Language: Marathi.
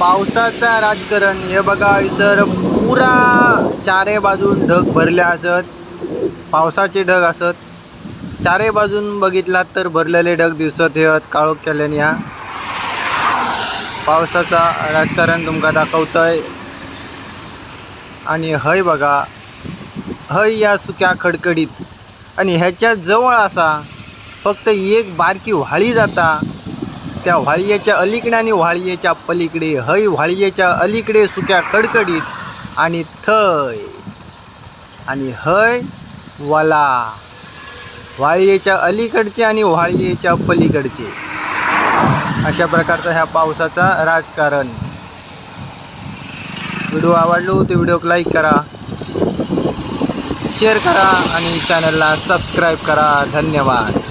पावसाचा राजकारण हे बघा इतर पुरा चारे बाजून ढग भरले असत, पावसाचे ढग असत। चारे बाजून बघितलात तर भरलेले ढग दिसत आहेत काळोख केल्याने। हा पावसाचा राजकारण तुमका दाखवतय। आणि हय बघा, हय या सुक्या खडखडीत आणि ह्याच्या जवळ असा फक्त एक बारकी व्हाळी जाता। त्या व्हाळीच्या अलीकडे आणि व्हाळीच्या पलीकडे, हय व्हाळीच्या अलीकडे सुक्या खडखडीत आणि थय आणि हय वला, व्हाळीच्या अलीकडचे आणि व्हाळीच्या पलीकडचे। अशा प्रकारचा ह्या पावसाचा राजकारण। व्हिडिओ आवडलो तर व्हिडिओक लाईक करा, शेअर करा आणि चॅनलला सबस्क्राईब करा। धन्यवाद।